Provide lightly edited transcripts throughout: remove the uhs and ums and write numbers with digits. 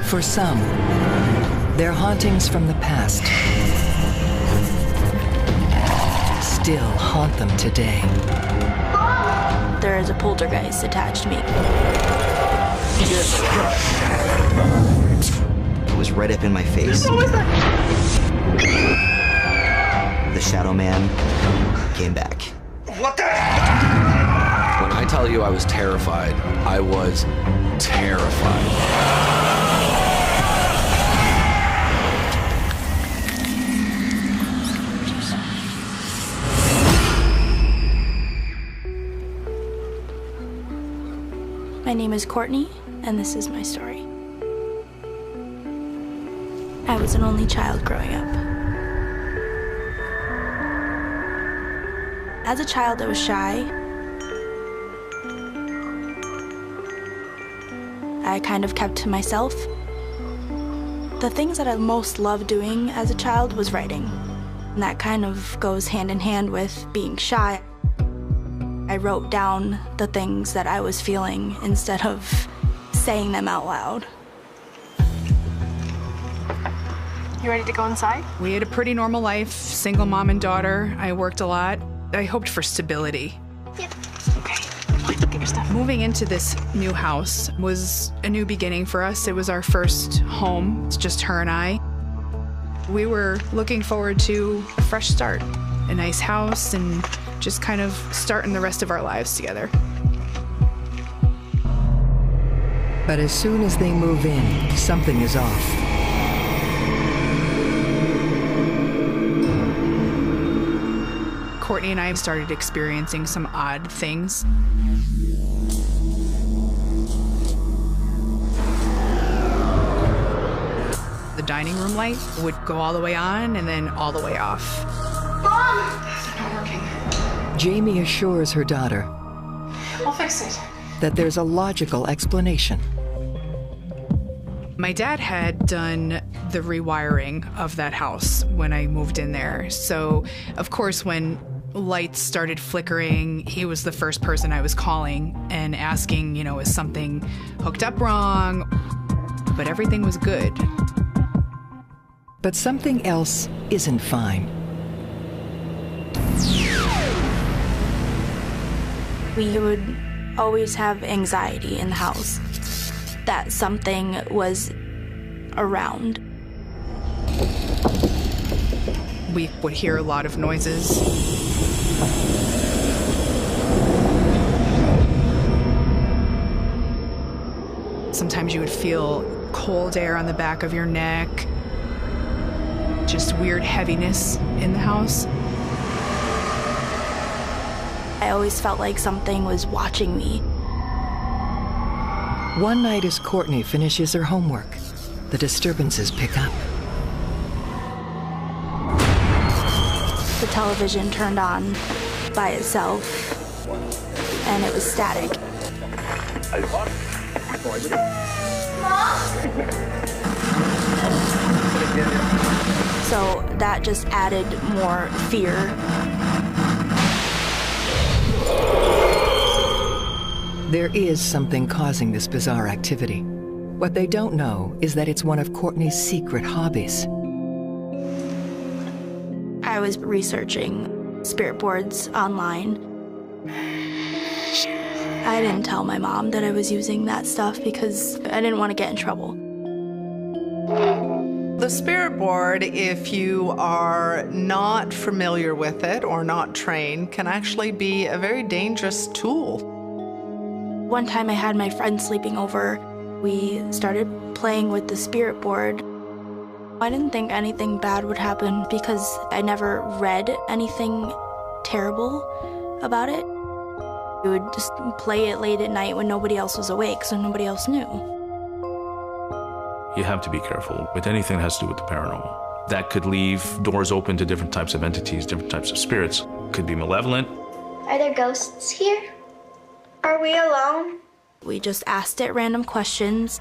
For some, they're hauntings from the past still haunt them today. There is a poltergeist attached to me. It was right up in my face. What was that? The Shadow Man came back. What the? When I tell you I was terrified, I was terrified. My name is Courtney, and this is my story. I was an only child growing up. As a child, I was shy. I kind of kept to myself. The things that I most loved doing as a child was writing. And that kind of goes hand in hand with being shy. I wrote down the things that I was feeling instead of saying them out loud. You ready to go inside? We had a pretty normal life, single mom and daughter. I worked a lot. I hoped for stability. Yep. Okay, come on, get your stuff. Moving into this new house was a new beginning for us. It was our first home. It's just her and I. We were looking forward to a fresh start, a nice house, and just kind of starting the rest of our lives together. But as soon as they move in, something is off. Courtney and I started experiencing some odd things. The dining room light would go all the way on and then all the way off. Mom! It's not working. Jamie assures her daughter I'll fix it. that there's a logical explanation. My dad had done the rewiring of that house when I moved in there. So, of course, when lights started flickering, he was the first person I was calling and asking, you know, is something hooked up wrong? But everything was good. But something else isn't fine. We would always have anxiety in the house that something was around. We would hear a lot of noises. Sometimes you would feel cold air on the back of your neck, just weird heaviness in the house. I always felt like something was watching me. One night as Courtney finishes her homework, the disturbances pick up. The television turned on by itself, and it was static. So that just added more fear. There is something causing this bizarre activity. What they don't know is that it's one of Courtney's secret hobbies. I was researching spirit boards online. I didn't tell my mom that I was using that stuff because I didn't want to get in trouble. The spirit board, if you are not familiar with it or not trained, can actually be a very dangerous tool. One time I had my friend sleeping over. We started playing with the spirit board. I didn't think anything bad would happen because I never read anything terrible about it. We would just play it late at night when nobody else was awake, so nobody else knew. You have to be careful with anything that has to do with the paranormal. That could leave doors open to different types of entities, different types of spirits. Could be malevolent. Are there ghosts here? Are we alone? We just asked it random questions.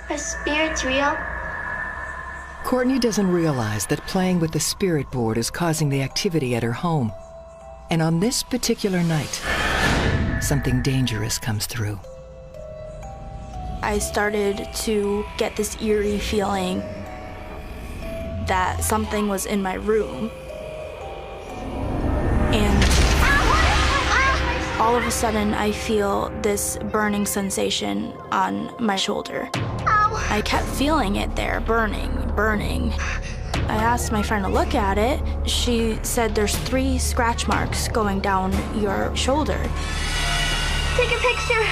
Are spirits real? Courtney doesn't realize that playing with the spirit board is causing the activity at her home. And on this particular night, something dangerous comes through. I started to get this eerie feeling that something was in my room. And all of a sudden, I feel this burning sensation on my shoulder. I kept feeling it there, burning. I asked my friend to look at it. She said there's 3 scratch marks going down your shoulder. Take a picture.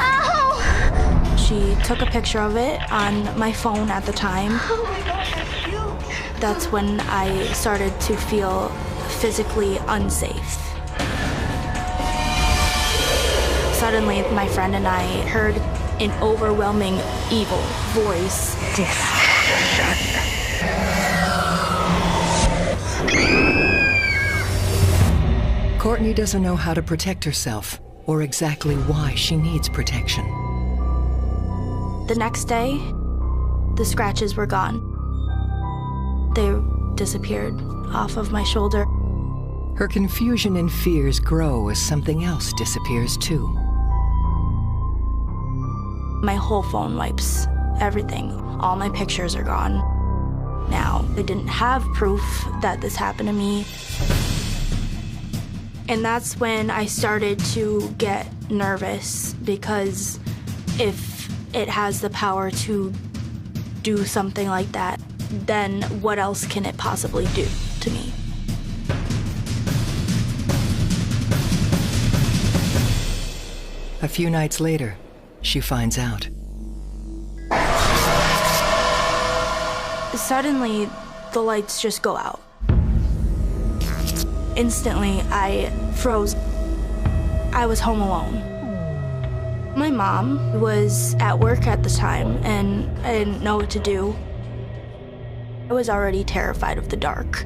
Ow! She took a picture of it on my phone at the time. Oh my gosh, that's huge. That's when I started to feel physically unsafe. Suddenly, my friend and I heard an overwhelming evil voice. Courtney doesn't know how to protect herself or exactly why she needs protection. The next day, the scratches were gone. They disappeared off of my shoulder. Her confusion and fears grow as something else disappears too. My whole phone wipes, everything. All my pictures are gone. Now, I didn't have proof that this happened to me. And that's when I started to get nervous, because if it has the power to do something like that, then what else can it possibly do to me? A few nights later, she finds out. Suddenly, the lights just go out. Instantly, I froze. I was home alone. My mom was at work at the time, and I didn't know what to do. I was already terrified of the dark.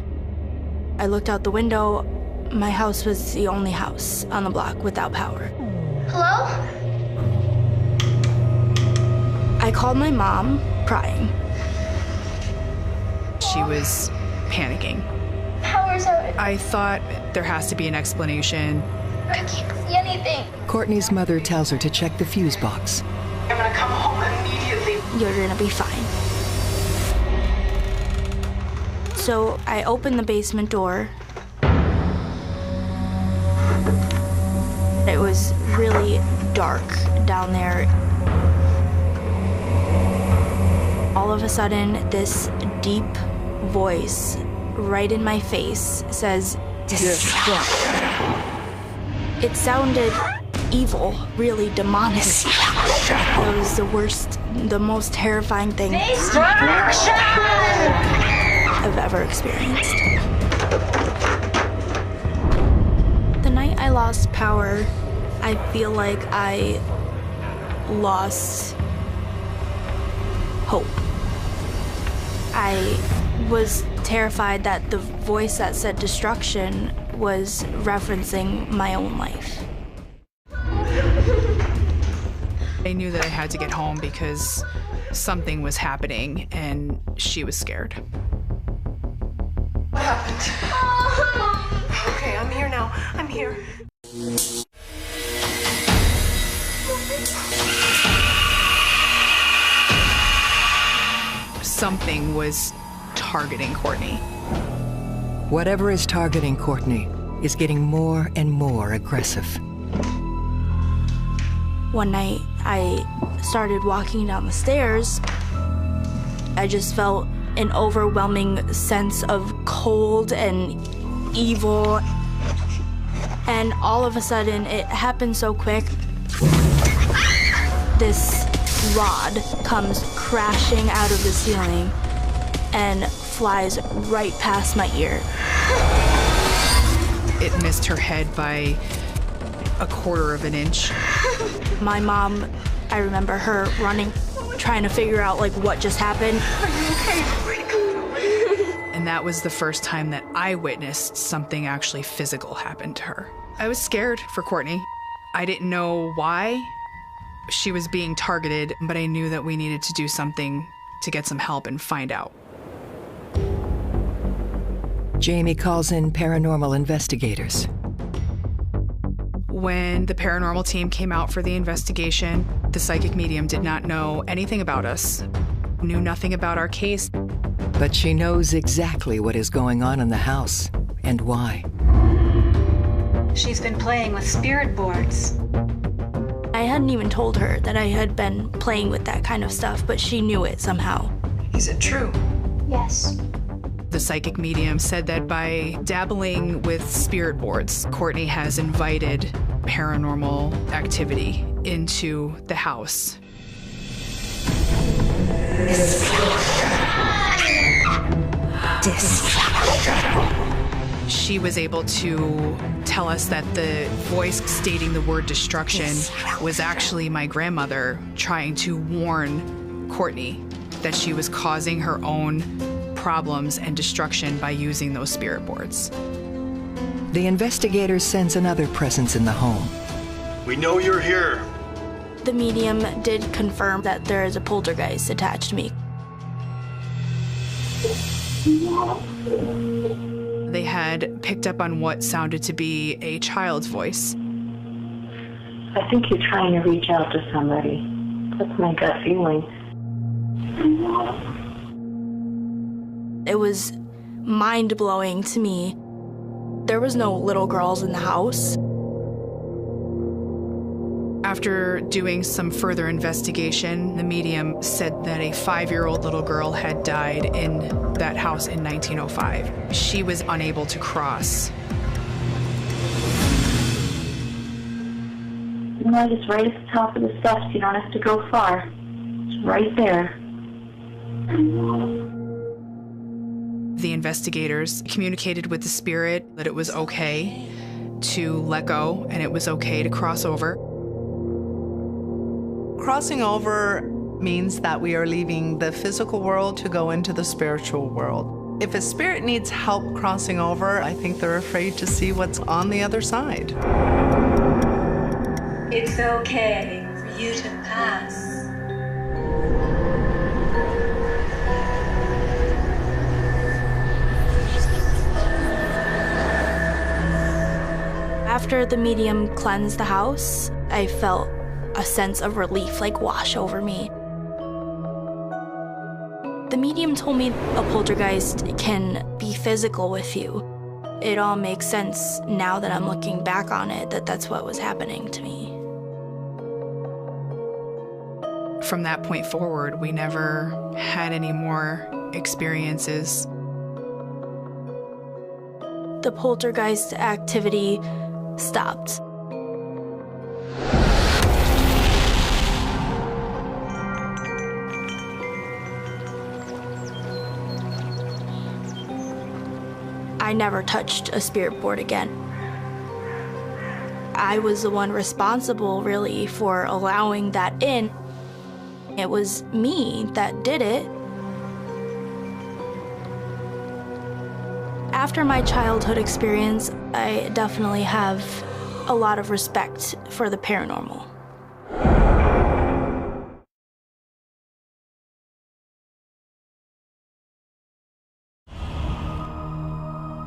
I looked out the window. My house was the only house on the block without power. Hello? I called my mom, crying. She was panicking. Power's out. I thought there has to be an explanation. I can't see anything. Courtney's mother tells her to check the fuse box. I'm gonna come home immediately. You're gonna be fine. So I opened the basement door. It was really dark down there. All of a sudden, this deep voice right in my face says, "Destruct." It sounded evil, really demonic. That was the worst, the most terrifying thing Destruction! I've ever experienced. The night I lost power, I feel like I lost hope. I was terrified that the voice that said destruction was referencing my own life. I knew that I had to get home because something was happening and she was scared. What happened? Okay, I'm here now. I'm here. Something was targeting Courtney. Whatever is targeting Courtney is getting more and more aggressive. One night, I started walking down the stairs. I just felt an overwhelming sense of cold and evil. And all of a sudden, it happened so quick. This rod comes crashing out of the ceiling and flies right past my ear. It missed her head by 1/4 of an inch. My mom, I remember her running, trying to figure out like what just happened. Are you okay? Where'd it go? And that was the first time that I witnessed something actually physical happen to her. I was scared for Courtney. I didn't know why she was being targeted, but I knew that we needed to do something to get some help and find out. Jamie calls in paranormal investigators. When the paranormal team came out for the investigation, the psychic medium did not know anything about us, knew nothing about our case. But she knows exactly what is going on in the house and why. She's been playing with spirit boards. I hadn't even told her that I had been playing with that kind of stuff, but she knew it somehow. Is it true? Yes. The psychic medium said that by dabbling with spirit boards, Courtney has invited paranormal activity into the house. She was able to tell us that the voice stating the word destruction was actually my grandmother trying to warn Courtney that she was causing her own problems and destruction by using those spirit boards. The investigator sense another presence in the home. We know you're here. The medium did confirm that there is a poltergeist attached to me. They had picked up on what sounded to be a child's voice. I think you're trying to reach out to somebody. That's my gut feeling. It was mind-blowing to me. There was no little girls in the house. After doing some further investigation, the medium said that a 5-year-old little girl had died in that house in 1905. She was unable to cross. You know, it's right at the top of the steps. You don't have to go far. It's right there. The investigators communicated with the spirit that it was okay to let go and it was okay to cross over. Crossing over means that we are leaving the physical world to go into the spiritual world. If a spirit needs help crossing over, I think they're afraid to see what's on the other side. It's okay for you to pass. After the medium cleansed the house, I felt a sense of relief wash over me. The medium told me a poltergeist can be physical with you. It all makes sense now that I'm looking back on it, that that's what was happening to me. From that point forward, we never had any more experiences. The poltergeist activity stopped. I never touched a spirit board again. I was the one responsible, really, for allowing that in. It was me that did it. After my childhood experience, I definitely have a lot of respect for the paranormal.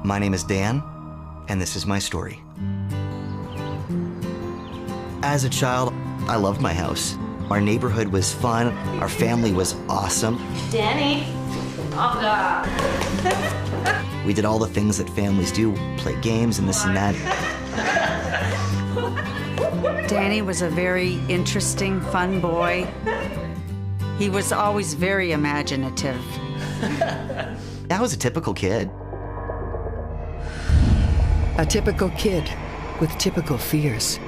My name is Dan, and this is my story. As a child, I loved my house. Our neighborhood was fun. Our family was awesome. Danny. Oh, God. We did all the things that families do, play games and this and that. Danny was a very interesting, fun boy. He was always very imaginative. I was a typical kid. A typical kid with typical fears.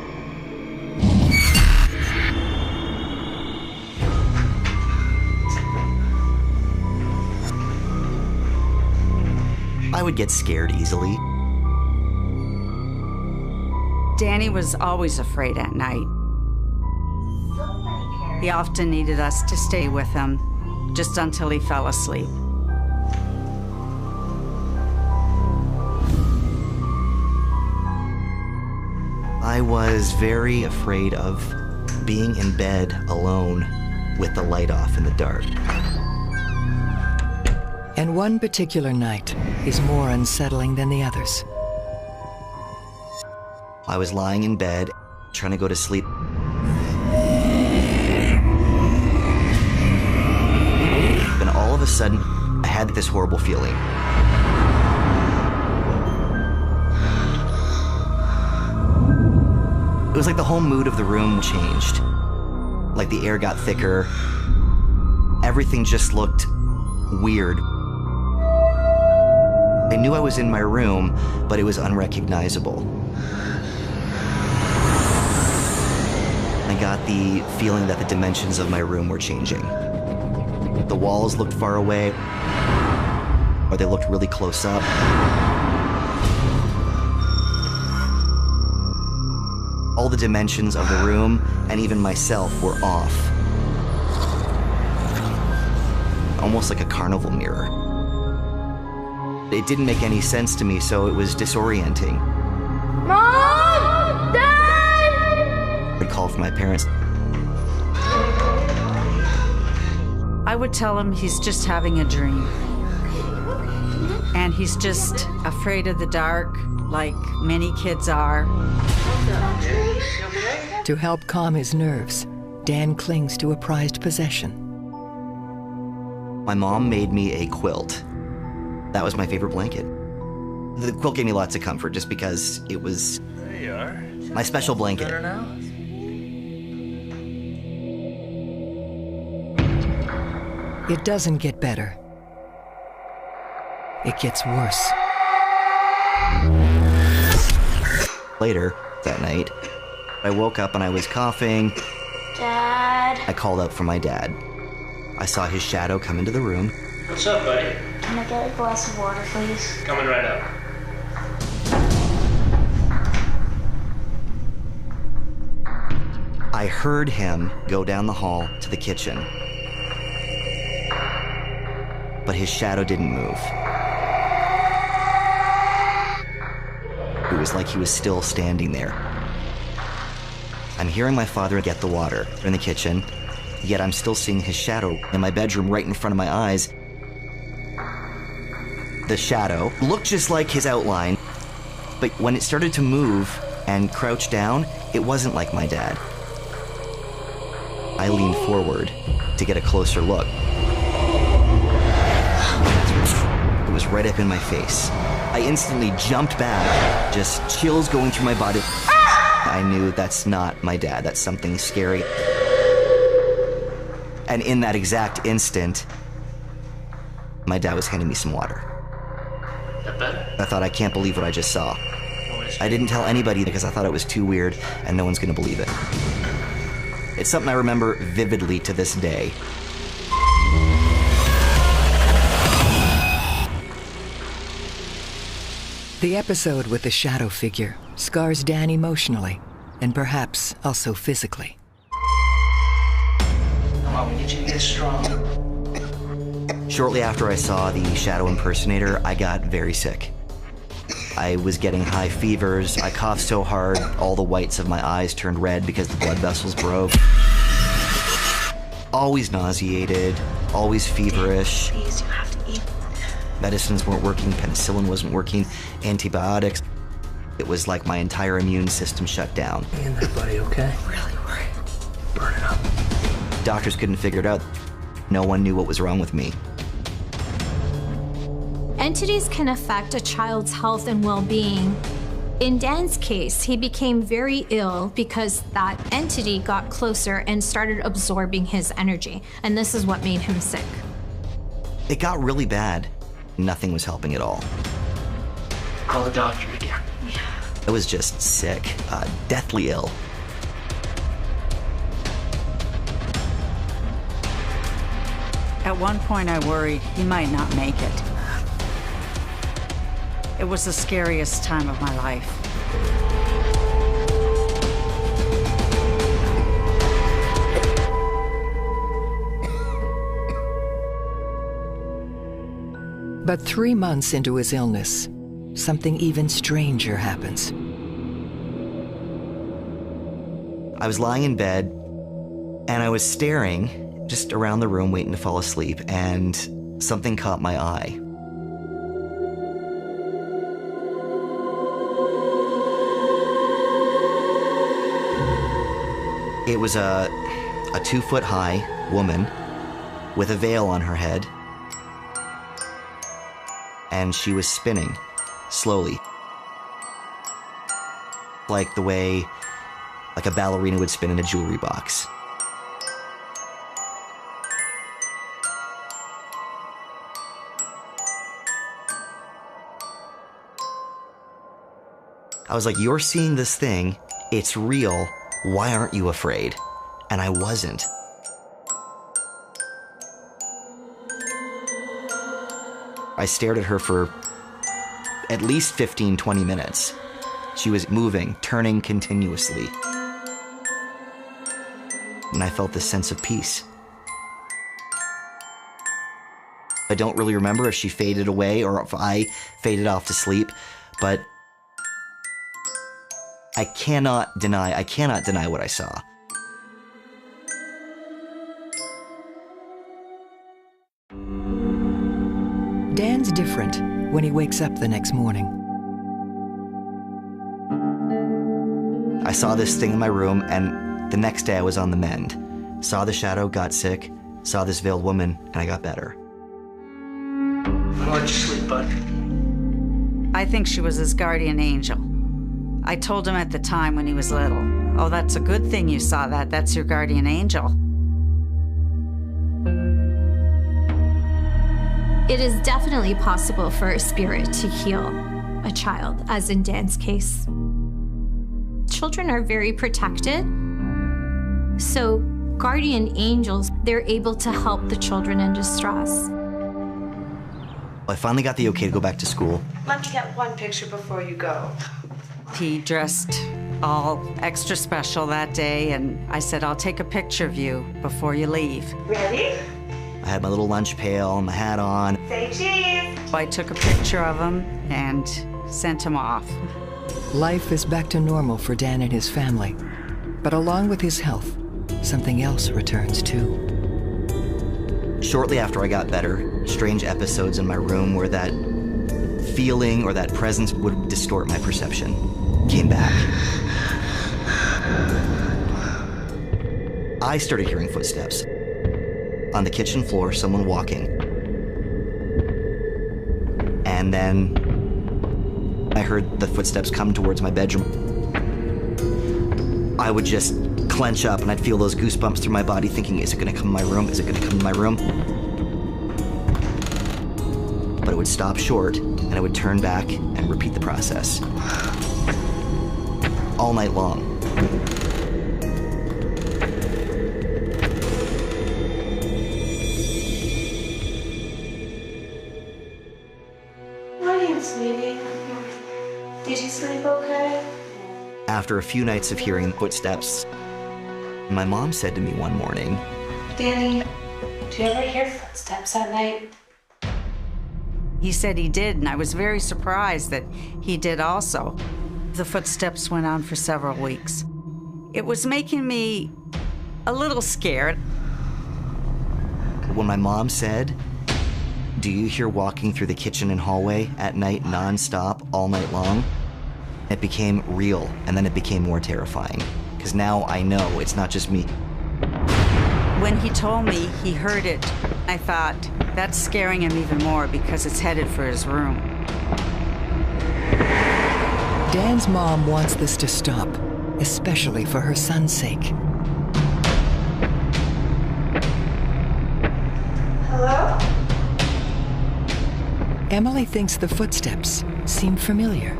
I would get scared easily. Danny was always afraid at night. He often needed us to stay with him, just until he fell asleep. I was very afraid of being in bed alone with the light off in the dark. And one particular night is more unsettling than the others. I was lying in bed trying to go to sleep. And all of a sudden, I had this horrible feeling. It was like the whole mood of the room changed. Like the air got thicker. Everything just looked weird. I knew I was in my room, but it was unrecognizable. I got the feeling that the dimensions of my room were changing. The walls looked far away, or they looked really close up. All the dimensions of the room, and even myself, were off. Almost like a carnival mirror. It didn't make any sense to me, so it was disorienting. Mom! Dad! I'd call for my parents. I would tell him he's just having a dream. And he's just afraid of the dark, like many kids are. To help calm his nerves, Dan clings to a prized possession. My mom made me a quilt. That was my favorite blanket. The quilt gave me lots of comfort just because it was There you are. my special blanket. Better now? It doesn't get better. It gets worse. Later that night, I woke up and I was coughing. Dad. I called out for my dad. I saw his shadow come into the room. What's up, buddy? Can I get a glass of water, please? Coming right up. I heard him go down the hall to the kitchen. But his shadow didn't move. It was like he was still standing there. I'm hearing my father get the water in the kitchen, yet I'm still seeing his shadow in my bedroom right in front of my eyes. The shadow looked just like his outline, but when it started to move and crouch down, it wasn't like my dad. I leaned forward to get a closer look. It was right up in my face. I instantly jumped back, just chills going through my body. I knew that's not my dad, that's something scary. And in that exact instant, my dad was handing me some water. That better? I thought, I can't believe what I just saw. I didn't tell anybody because I thought it was too weird and no one's gonna believe it. It's something I remember vividly to this day. The episode with the shadow figure scars Dan emotionally, and perhaps also physically. Come on, we need you to get strong. Shortly after I saw the shadow impersonator, I got very sick. I was getting high fevers, I coughed so hard, all the whites of my eyes turned red because the blood vessels broke. Always nauseated, always feverish. Please, you have to eat. Medicines weren't working, penicillin wasn't working, antibiotics. It was like my entire immune system shut down. Hang in there, buddy, okay? Really worried. Burn it up. Doctors couldn't figure it out. No one knew what was wrong with me. Entities can affect a child's health and well-being. In Dan's case, he became very ill because that entity got closer and started absorbing his energy, and this is what made him sick. It got really bad. Nothing was helping at all. Call the doctor again. I was just sick, deathly ill. At one point, I worried he might not make it. It was the scariest time of my life. But 3 months into his illness, something even stranger happens. I was lying in bed, and I was staring just around the room waiting to fall asleep, and something caught my eye. It was a 2-foot-high woman with a veil on her head, and she was spinning slowly, like the way like a ballerina would spin in a jewelry box. I was like, you're seeing this thing, it's real, why aren't you afraid? And I wasn't. I stared at her for at least 15, 20 minutes. She was moving, turning continuously. And I felt this sense of peace. I don't really remember if she faded away or if I faded off to sleep, but I cannot deny what I saw. Dan's different when he wakes up the next morning. I saw this thing in my room, and the next day I was on the mend. Saw the shadow, got sick, saw this veiled woman, and I got better. I'll let you sleep, bud. I think she was his guardian angel. I told him at the time when he was little, oh, that's a good thing you saw that. That's your guardian angel. It is definitely possible for a spirit to heal a child, as in Dan's case. Children are very protected, so guardian angels, they're able to help the children in distress. I finally got the okay to go back to school. Let me get one picture before you go. He dressed all extra special that day, and I said, I'll take a picture of you before you leave. Ready? I had my little lunch pail and my hat on. Say cheese. I took a picture of him and sent him off. Life is back to normal for Dan and his family. But along with his health, something else returns too. Shortly after I got better, strange episodes in my room where that feeling or that presence would distort my perception came back. I started hearing footsteps. On the kitchen floor, someone walking. And then I heard the footsteps come towards my bedroom. I would just clench up and I'd feel those goosebumps through my body thinking, is it gonna come in my room? Is it gonna come in my room? But it would stop short and I would turn back and repeat the process. All night long. Sweetie, did you sleep okay? After a few nights of hearing footsteps, my mom said to me one morning, Danny, do you ever hear footsteps at night? He said he did, and I was very surprised that he did also. The footsteps went on for several weeks. It was making me a little scared. When my mom said, do you hear walking through the kitchen and hallway at night non-stop all night long? It became real, and then it became more terrifying. Because now I know it's not just me. When he told me he heard it, I thought, that's scaring him even more because it's headed for his room. Dan's mom wants this to stop, especially for her son's sake. Hello? Emily thinks the footsteps seem familiar.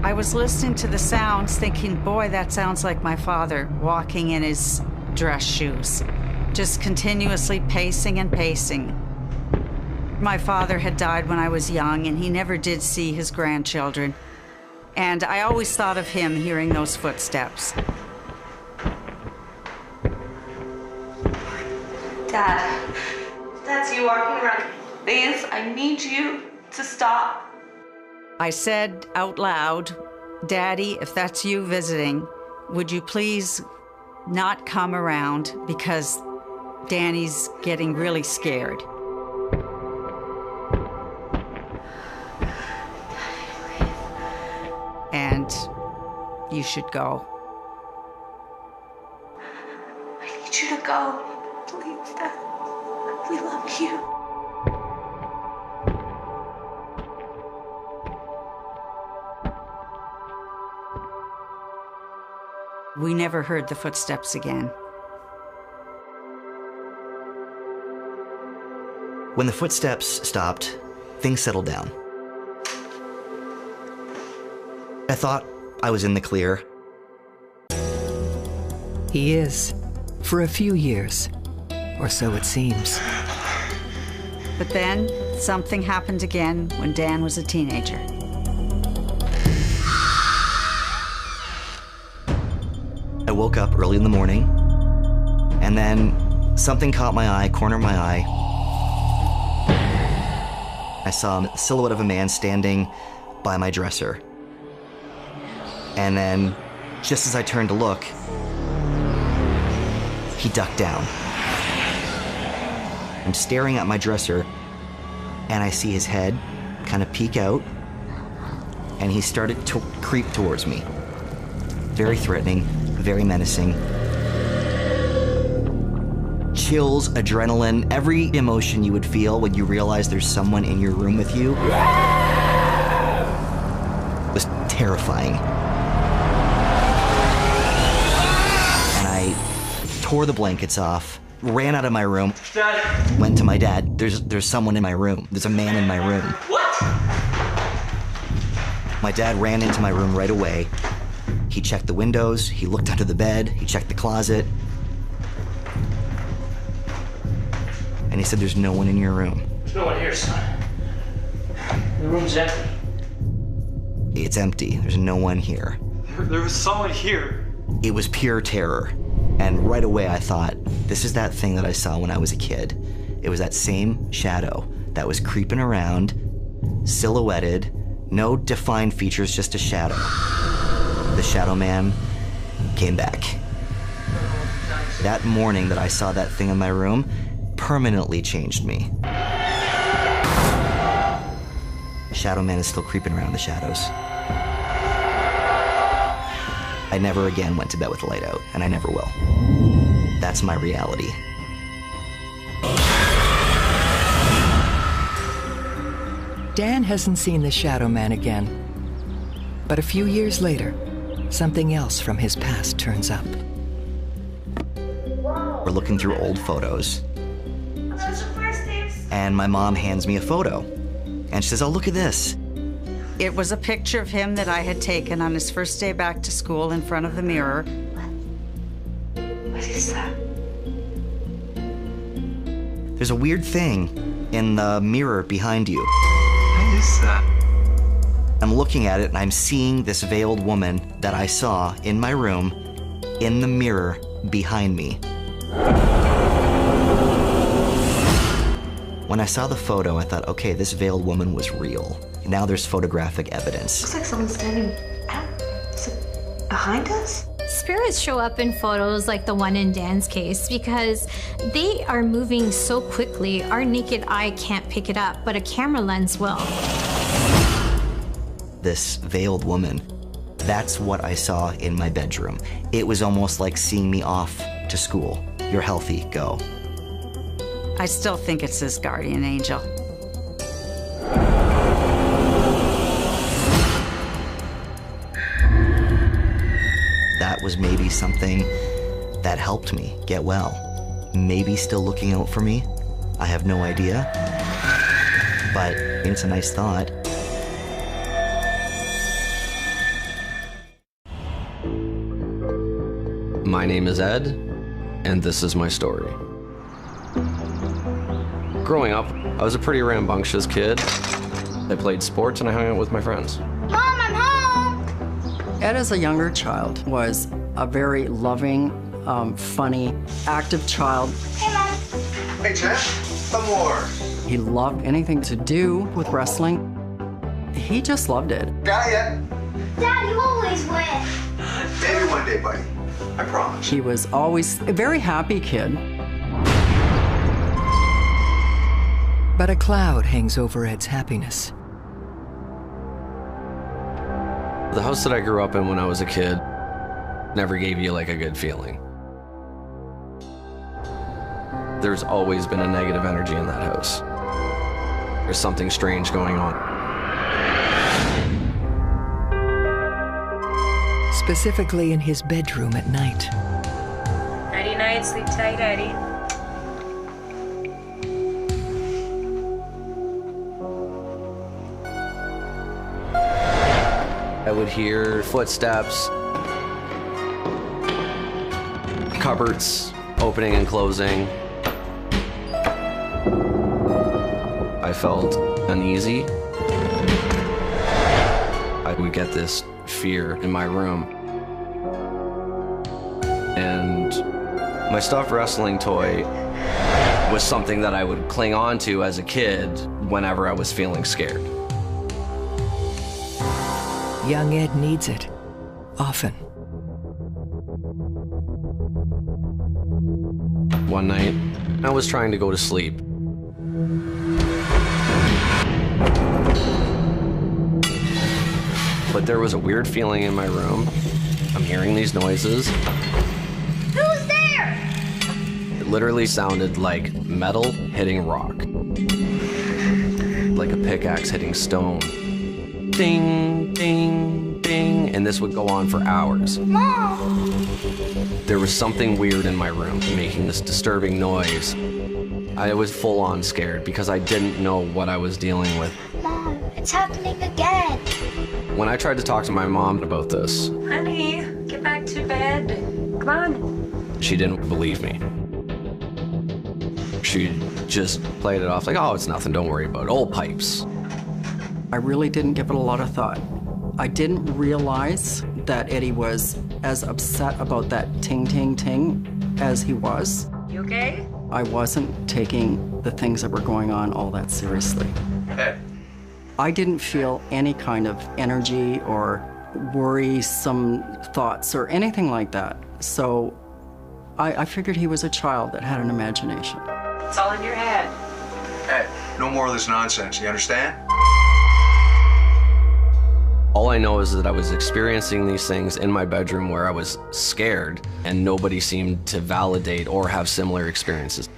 I was listening to the sounds thinking, boy, that sounds like my father walking in his dress shoes, just continuously pacing and pacing. My father had died when I was young, and he never did see his grandchildren. And I always thought of him hearing those footsteps. Dad, that's you walking around. Please, I need you to stop. I said out loud, Daddy, if that's you visiting, would you please not come around because Danny's getting really scared. And you should go. need you to go. Please, Dad. We love you. We never heard the footsteps again. When the footsteps stopped, things settled down. I thought I was in the clear. He is, for a few years, or so it seems. But then, something happened again when Dan was a teenager. I woke up early in the morning, and then something caught my eye, cornered my eye. I saw a silhouette of a man standing by my dresser. And then, just as I turned to look, he ducked down. I'm staring at my dresser, and I see his head kind of peek out, and he started to creep towards me. Very threatening, very menacing. Chills, adrenaline, every emotion you would feel when you realize there's someone in your room with you was terrifying. And I tore the blankets off, ran out of my room, Dad. Went to my dad. There's someone in my room. There's a man in my room. What? My dad ran into my room right away. He checked the windows, he looked under the bed, he checked the closet. And he said, there's no one in your room. There's no one here, son. The room's empty. It's empty. There's no one here. There was someone here. It was pure terror. And right away I thought, this is that thing that I saw when I was a kid. It was that same shadow that was creeping around, silhouetted, no defined features, just a shadow. The Shadow Man came back. That morning that I saw that thing in my room permanently changed me. Shadow Man is still creeping around the shadows. I never again went to bed with the light out, and I never will. That's my reality. Dan hasn't seen the Shadow Man again. But a few years later, something else from his past turns up. We're looking through old photos. And my mom hands me a photo. And she says, oh, look at this. It was a picture of him that I had taken on his first day back to school in front of the mirror. What is that? There's a weird thing in the mirror behind you. What is that? I'm looking at it and I'm seeing this veiled woman that I saw in my room in the mirror behind me. When I saw the photo, I thought, okay, this veiled woman was real. Now there's photographic evidence. Looks like someone's standing is it behind us? Spirits show up in photos like the one in Dan's case because they are moving so quickly our naked eye can't pick it up, but a camera lens will. This veiled woman, that's what I saw in my bedroom. It was almost like seeing me off to school. You're healthy, go. I still think it's his guardian angel. That was maybe something that helped me get well. Maybe still looking out for me. I have no idea. But it's a nice thought. My name is Ed, and this is my story. Growing up, I was a pretty rambunctious kid. I played sports and I hung out with my friends. Mom, I'm home! Ed, as a younger child, was a very loving, funny, active child. Hey, Mom. Hey, Jeff, some more. He loved anything to do with wrestling. He just loved it. Got ya? Dad, you always win. Maybe one day, buddy. I promise. He was always a very happy kid. But a cloud hangs over Ed's happiness. The house that I grew up in when I was a kid never gave you like a good feeling. There's always been a negative energy in that house. There's something strange going on. Specifically in his bedroom at night. Nighty night, sleep tight, Eddie. I would hear footsteps, cupboards opening and closing. I felt uneasy. I would get this fear in my room. And my stuffed wrestling toy was something that I would cling on to as a kid whenever I was feeling scared. Young Ed needs it, often. One night, I was trying to go to sleep. But there was a weird feeling in my room. I'm hearing these noises. Who's there? It literally sounded like metal hitting rock. Like a pickaxe hitting stone. Ding, ding, ding, and this would go on for hours. Mom! There was something weird in my room making this disturbing noise. I was full on scared because I didn't know what I was dealing with. Mom, it's happening again. When I tried to talk to my mom about this, Honey, get back to bed. Come on. she didn't believe me. She just played it off like, oh, it's nothing, don't worry about it. Old pipes. I really didn't give it a lot of thought. I didn't realize that Eddie was as upset about that ting, ting, ting as he was. You okay? I wasn't taking the things that were going on all that seriously. Ed. I didn't feel any kind of energy or worrisome thoughts or anything like that. So I figured he was a child that had an imagination. It's all in your head. Ed, no more of this nonsense, you understand? All I know is that I was experiencing these things in my bedroom where I was scared and nobody seemed to validate or have similar experiences.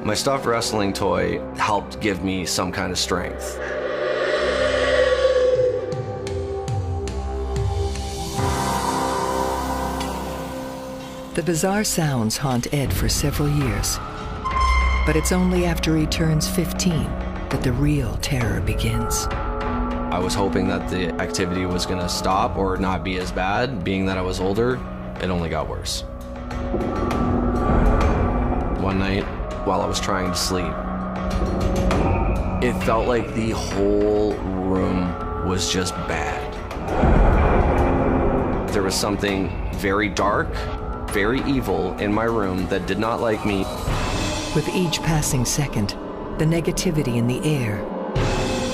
My stuffed wrestling toy helped give me some kind of strength. The bizarre sounds haunt Ed for several years. But it's only after he turns 15 that the real terror begins. I was hoping that the activity was going to stop or not be as bad. Being that I was older, it only got worse. One night, while I was trying to sleep, it felt like the whole room was just bad. There was something very dark, very evil in my room that did not like me. With each passing second, the negativity in the air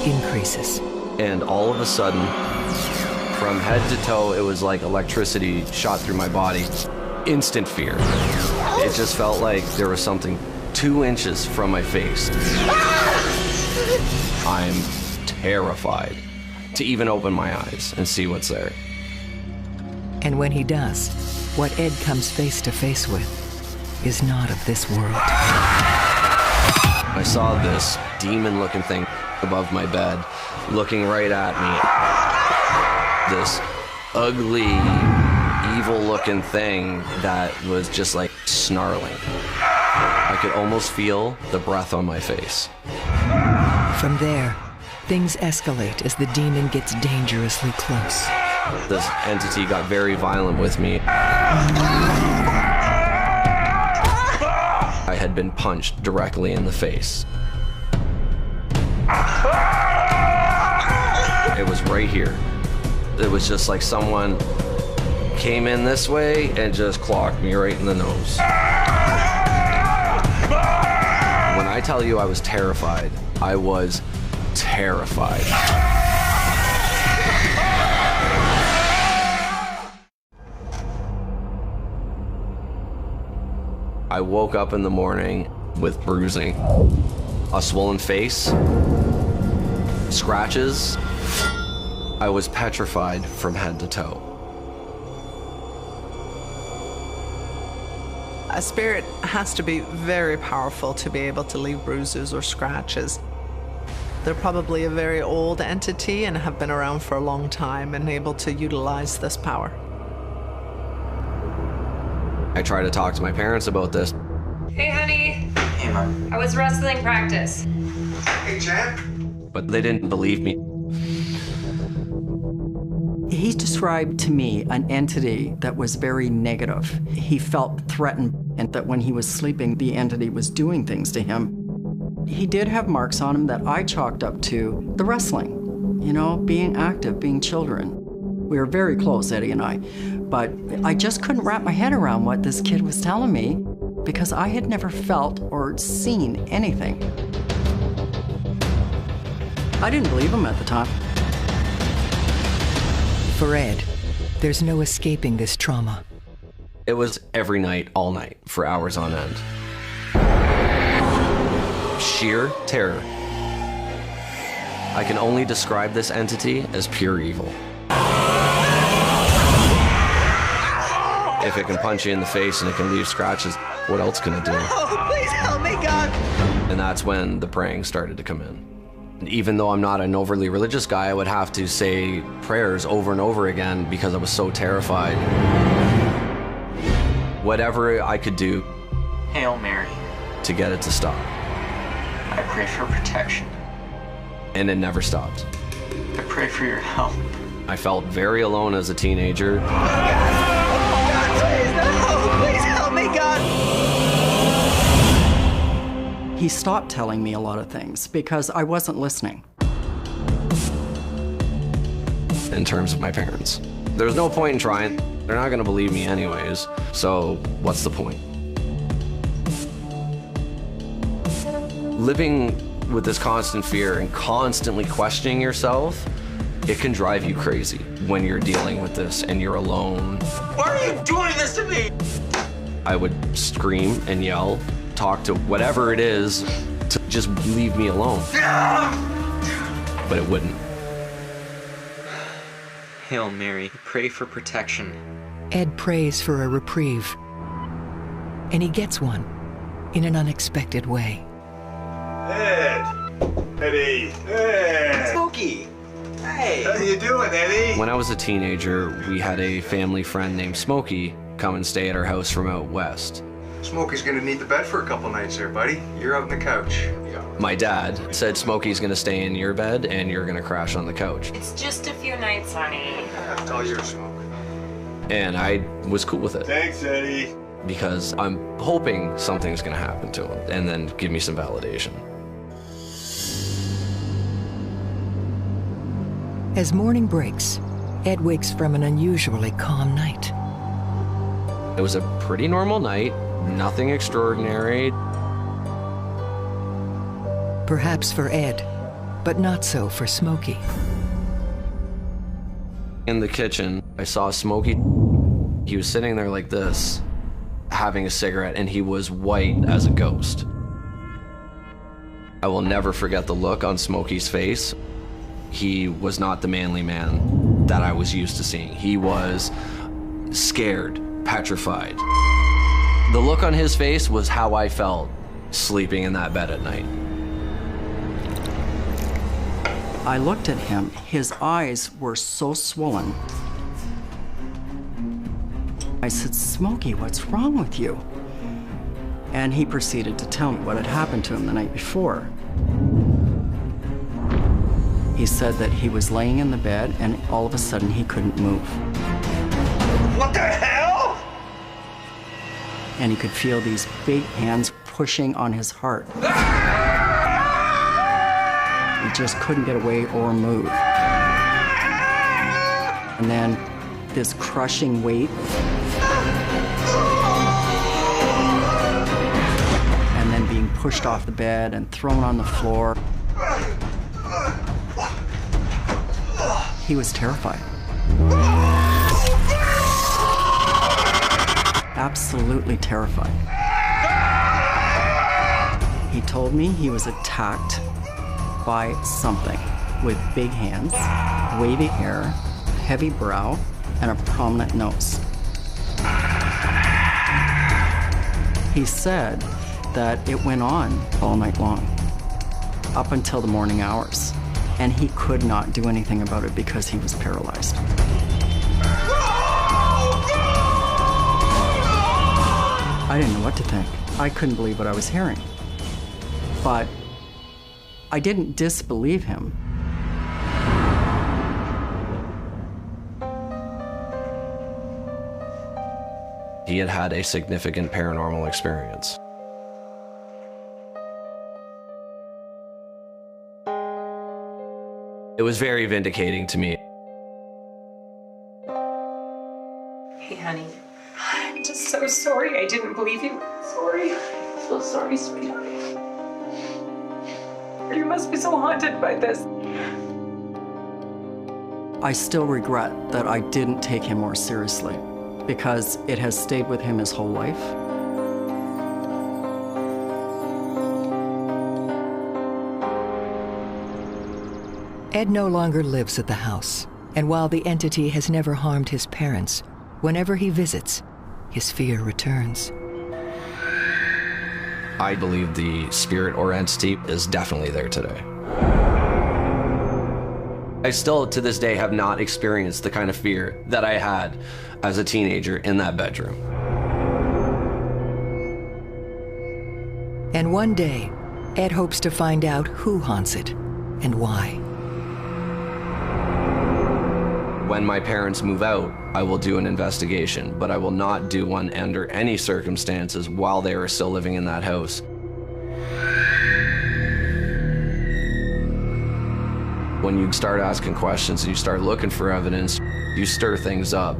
increases. And all of a sudden, from head to toe, it was like electricity shot through my body. Instant fear. It just felt like there was something 2 inches from my face. I'm terrified to even open my eyes and see what's there. And when he does, what Ed comes face to face with is not of this world. I saw this demon-looking thing above my bed, looking right at me. This ugly, evil-looking thing that was just like snarling. I could almost feel the breath on my face. From there, things escalate as the demon gets dangerously close. This entity got very violent with me. I had been punched directly in the face. It was right here. It was just like someone came in this way and just clocked me right in the nose. When I tell you I was terrified, I was terrified. I woke up in the morning with bruising, a swollen face, scratches, I was petrified from head to toe. A spirit has to be very powerful to be able to leave bruises or scratches. They're probably a very old entity and have been around for a long time and able to utilize this power. I tried to talk to my parents about this. Hey, honey. Hey, Mom. How was wrestling practice? Hey, Jack. But they didn't believe me. He described to me an entity that was very negative. He felt threatened, and that when he was sleeping, the entity was doing things to him. He did have marks on him that I chalked up to the wrestling, you know, being active, being children. We were very close, Eddie and I, but I just couldn't wrap my head around what this kid was telling me because I had never felt or seen anything. I didn't believe him at the time. For Ed, there's no escaping this trauma. It was every night, all night, for hours on end. Sheer terror. I can only describe this entity as pure evil. If it can punch you in the face and it can leave scratches, what else can it do? Oh, please help me, God! And that's when the praying started to come in. Even though I'm not an overly religious guy, I would have to say prayers over and over again because I was so terrified. Whatever I could do Hail Mary. to get it to stop. I pray for protection. And it never stopped. I pray for your help. I felt very alone as a teenager. Oh, God, please, no! Please help me, God! He stopped telling me a lot of things because I wasn't listening. In terms of my parents, there's no point in trying. They're not going to believe me anyways, so what's the point? Living with this constant fear and constantly questioning yourself, it can drive you crazy when you're dealing with this and you're alone. Why are you doing this to me? I would scream and yell, talk to whatever it is to just leave me alone. But it wouldn't. Hail Mary, pray for protection. Ed prays for a reprieve, and he gets one in an unexpected way. Ed! Eddie! Ed! Smokey! Hey! How you doing, Eddie? When I was a teenager, we had a family friend named Smokey come and stay at our house from out west. Smokey's gonna need the bed for a couple nights there, buddy. You're out on the couch. My dad said Smokey's gonna stay in your bed and you're gonna crash on the couch. It's just a few nights, honey. Yeah, it's all yours, Smoke. And I was cool with it. Thanks, Eddie. Because I'm hoping something's gonna happen to him and then give me some validation. As morning breaks, Ed wakes from an unusually calm night. It was a pretty normal night, nothing extraordinary. Perhaps for Ed, but not so for Smokey. In the kitchen, I saw Smokey. He was sitting there like this, having a cigarette, and he was white as a ghost. I will never forget the look on Smokey's face. He was not the manly man that I was used to seeing. He was scared, petrified. The look on his face was how I felt sleeping in that bed at night. I looked at him. His eyes were so swollen. I said, Smokey, what's wrong with you? And he proceeded to tell me what had happened to him the night before. He said that he was laying in the bed and all of a sudden he couldn't move. What the hell? And he could feel these big hands pushing on his heart. He just couldn't get away or move. And then this crushing weight. And then being pushed off the bed and thrown on the floor. He was terrified. Absolutely terrified. He told me he was attacked by something. with big hands, wavy hair, heavy brow, and a prominent nose. He said that it went on all night long, up until the morning hours, and he could not do anything about it because he was paralyzed. I didn't know what to think. I couldn't believe what I was hearing. But I didn't disbelieve him. He had had a significant paranormal experience. It was very vindicating to me. Hey, honey. I'm just so sorry I didn't believe you. Sorry. So sorry, sweetheart. You must be so haunted by this. I still regret that I didn't take him more seriously, because it has stayed with him his whole life. Ed no longer lives at the house, and while the entity has never harmed his parents, whenever he visits, his fear returns. I believe the spirit or entity is definitely there today. I still, to this day, have not experienced the kind of fear that I had as a teenager in that bedroom. And one day, Ed hopes to find out who haunts it and why. When my parents move out, I will do an investigation, but I will not do one under any circumstances while they are still living in that house. When you start asking questions and you start looking for evidence, you stir things up.